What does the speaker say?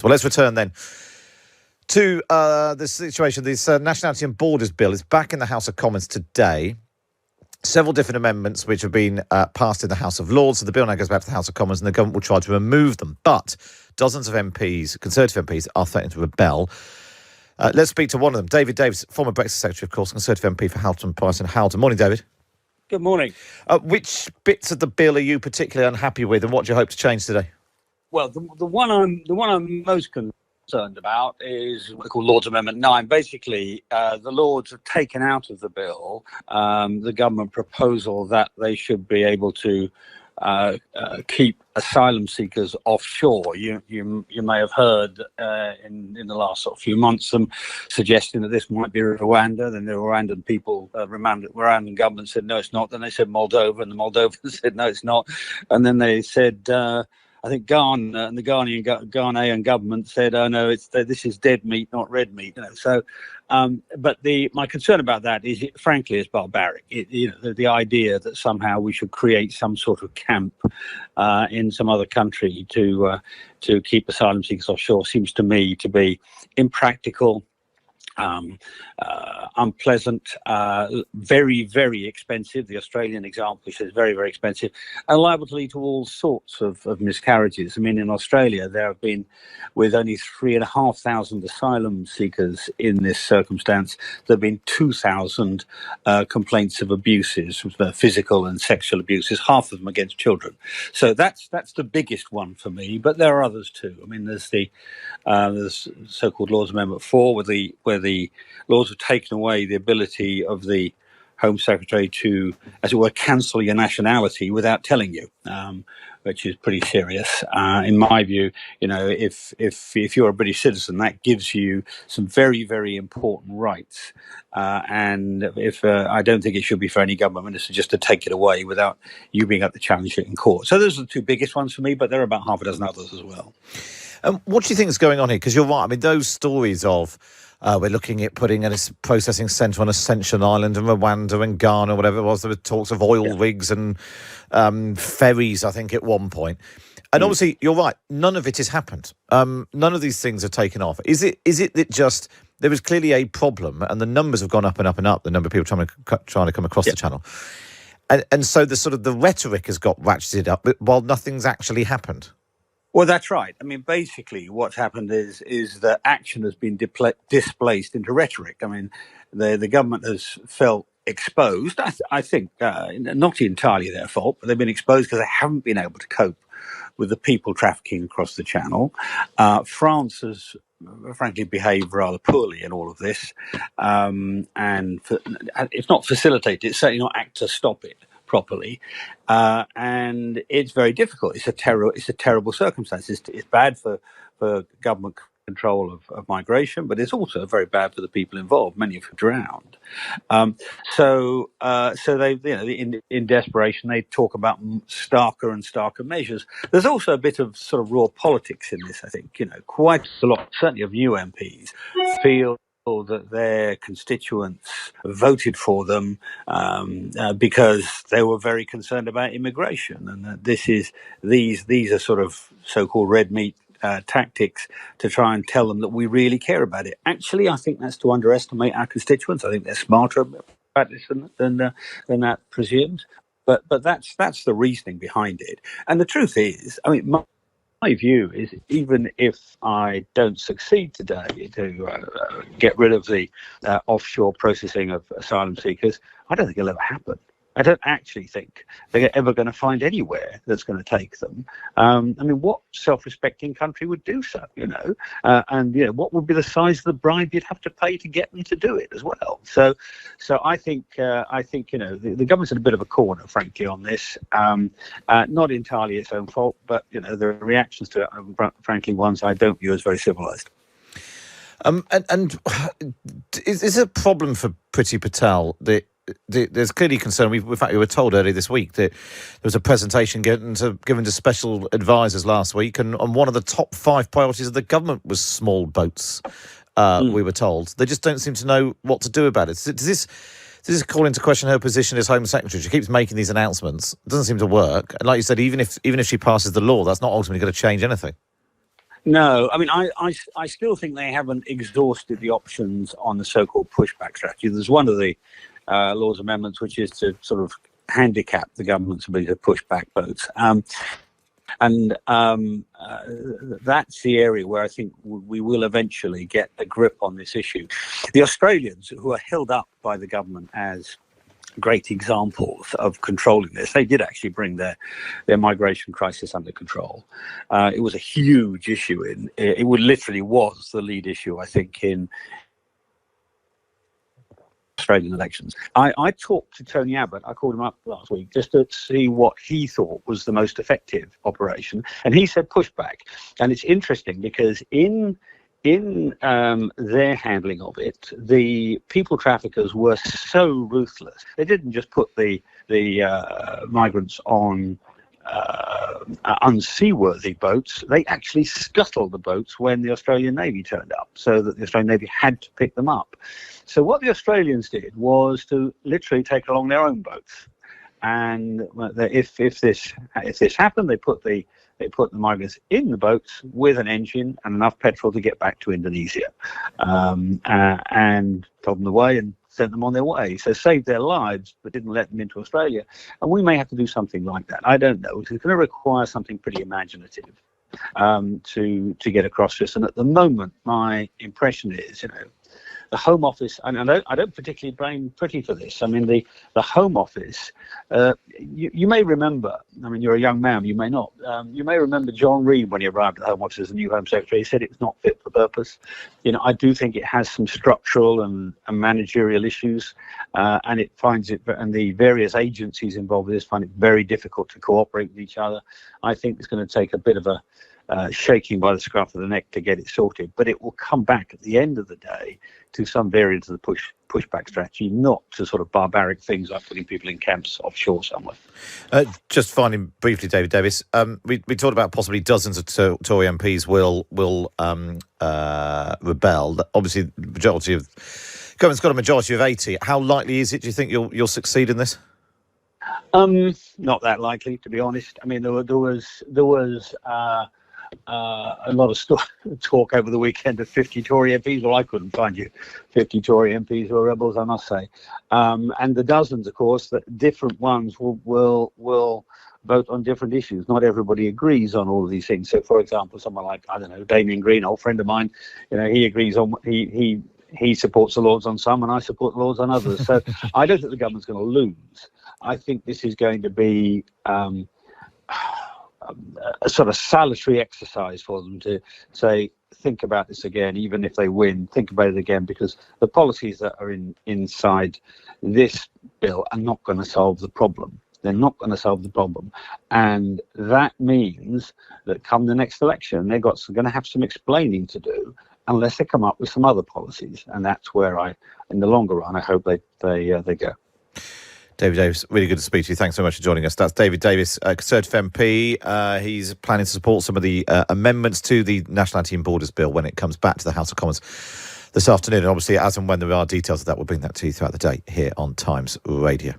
Well, let's return then to the situation. This Nationality and Borders Bill is back in the House of Commons today. Several different amendments which have been passed in the House of Lords. So the bill now goes back to the House of Commons and the government will try to remove them. But dozens of MPs, Conservative MPs, are threatening to rebel. Let's speak to one of them. David Davis, former Brexit Secretary, of course, Conservative MP for Halton, Price and Halton. Morning, David. Good morning. Which bits of the bill are you particularly unhappy with and what do you hope to change today? Well, the one I'm most concerned about is what they call Lords Amendment 9. Basically, the Lords have taken out of the bill the government proposal that they should be able to keep asylum seekers offshore. You may have heard in the last sort of few months them suggesting that this might be Rwanda. Then the Rwandan people, Rwandan government said no, it's not. Then they said Moldova, and the Moldovans said no, it's not. And then they said I think Ghana and the Ghanaian government said, "Oh no, this is dead meat, not red meat." So, but my concern about that is, frankly, is barbaric. The idea that somehow we should create some sort of camp in some other country to keep asylum seekers offshore seems to me to be impractical. Unpleasant, very, very expensive. The Australian example, which is very, very expensive, and liable to lead to all sorts of miscarriages. I mean, in Australia, there have been, with only 3,500 asylum seekers in this circumstance, there have been 2,000 complaints of abuses, physical and sexual abuses, half of them against children. So that's the biggest one for me, but there are others too. I mean, there's the so-called Lords Amendment 4, where the Lords have taken away the ability of the Home Secretary to, as it were, cancel your nationality without telling you, which is pretty serious. In my view, if you're a British citizen, that gives you some very, very important rights. And I don't think it should be for any government minister just to take it away without you being able to challenge it in court. So those are the two biggest ones for me, but there are about half a dozen others as well. What do you think is going on here? Because you're right. I mean, those stories of we're looking at putting a processing centre on Ascension Island and Rwanda and Ghana, whatever it was. There were talks of oil rigs and ferries, I think, at one point. And obviously, you're right. None of it has happened. None of these things are taken off. Is it that just there is clearly a problem and the numbers have gone up and up and up, the number of people trying to come across the channel? And so the rhetoric has got ratcheted up while nothing's actually happened. Well, that's right. I mean, basically, what's happened is that action has been displaced into rhetoric. I mean, the government has felt exposed. I think not entirely their fault, but they've been exposed because they haven't been able to cope with the people trafficking across the channel. France has, frankly, behaved rather poorly in all of this, and if not facilitate it, certainly not act to stop it properly, and it's very difficult. It's a terrible circumstance. It's bad for government control of migration, but it's also very bad for the people involved, many of whom drowned. So they, in desperation, they talk about starker and starker measures. There's also a bit of sort of raw politics in this. I think quite a lot, certainly of new MPs, feel that their constituents voted for them because they were very concerned about immigration, and that these are sort of so-called red meat tactics to try and tell them that we really care about it. Actually, I think that's to underestimate our constituents. I think they're smarter about this than that presumes. But that's the reasoning behind it. And the truth is, I mean, my view is, even if I don't succeed today to get rid of the offshore processing of asylum seekers, I don't think it'll ever happen. I don't actually think they're ever going to find anywhere that's going to take them. I mean, what self-respecting country would do so, and what would be the size of the bribe you'd have to pay to get them to do it as well? So I think the government's in a bit of a corner, frankly, on this. Not entirely its own fault, but the reactions to it are, frankly, ones I don't view as very civilised. And is it a problem for Priti Patel that there's clearly concern? In fact, we were told earlier this week that there was a presentation given to special advisors last week, and one of the top 5 priorities of the government was small boats. We were told they just don't seem to know what to do about it. Does this call into question her position as Home Secretary? She keeps making these announcements. It doesn't seem to work. And like you said, even if she passes the law, that's not ultimately going to change anything. No, I mean, I still think they haven't exhausted the options on the so-called pushback strategy. There's one of the law's amendments which is to sort of handicap the government's ability to push back votes. And that's the area where I think we will eventually get a grip on this issue. The Australians, who are held up by the government as great examples of controlling this, they did actually bring their migration crisis under control. It was a huge issue. It literally was the lead issue, I think, in Australian elections. I talked to Tony Abbott. I called him up last week just to see what he thought was the most effective operation, and he said pushback. And it's interesting because in their handling of it, the people traffickers were so ruthless. They didn't just put the migrants on unseaworthy boats. They actually scuttled the boats when the Australian Navy turned up, so that the Australian Navy had to pick them up. So what the Australians did was to literally take along their own boats. And if this happened, they put the migrants in the boats with an engine and enough petrol to get back to Indonesia, and told them the way and sent them on their way. So saved their lives, but didn't let them into Australia. And we may have to do something like that. I don't know. It's going to require something pretty imaginative to get across this. And at the moment, my impression is, the Home Office, and I don't particularly blame Pretty for this. I mean, the Home Office, you may remember, I mean, you're a young man, you may not, you may remember John Reid when he arrived at the Home Office as the new Home Secretary. He said it was not fit for purpose. I do think it has some structural and managerial issues, and and the various agencies involved with this find it very difficult to cooperate with each other. I think it's going to take a bit of a shaking by the scruff of the neck to get it sorted, but it will come back at the end of the day to some variant of the pushback strategy, not to sort of barbaric things like putting people in camps offshore somewhere. Just finally, briefly, David Davis, we talked about possibly dozens of Tory MPs will rebel. Obviously, the majority of government's got a majority of 80. How likely is it? Do you think you'll succeed in this? Not that likely, to be honest. I mean, there was a lot of talk over the weekend of 50 Tory MPs. Well, I couldn't find you 50 Tory MPs who are rebels, I must say. And the dozens, of course, that different ones will vote on different issues. Not everybody agrees on all of these things. So, for example, someone like, I don't know, Damien Green, old friend of mine, he agrees on he supports the Lords on some, and I support the Lords on others. So I don't think the government's going to lose. I think this is going to be a sort of salutary exercise for them to say, think about this again, even if they win, think about it again, because the policies that are inside this bill are not going to solve the problem. They're not going to solve the problem. And that means that come the next election, they're going to have some explaining to do unless they come up with some other policies. And that's where in the longer run, I hope they go. David Davis, really good to speak to you. Thanks so much for joining us. That's David Davis, Conservative MP. He's planning to support some of the amendments to the Nationality and Borders Bill when it comes back to the House of Commons this afternoon. And obviously, as and when there are details of that, we'll bring that to you throughout the day here on Times Radio.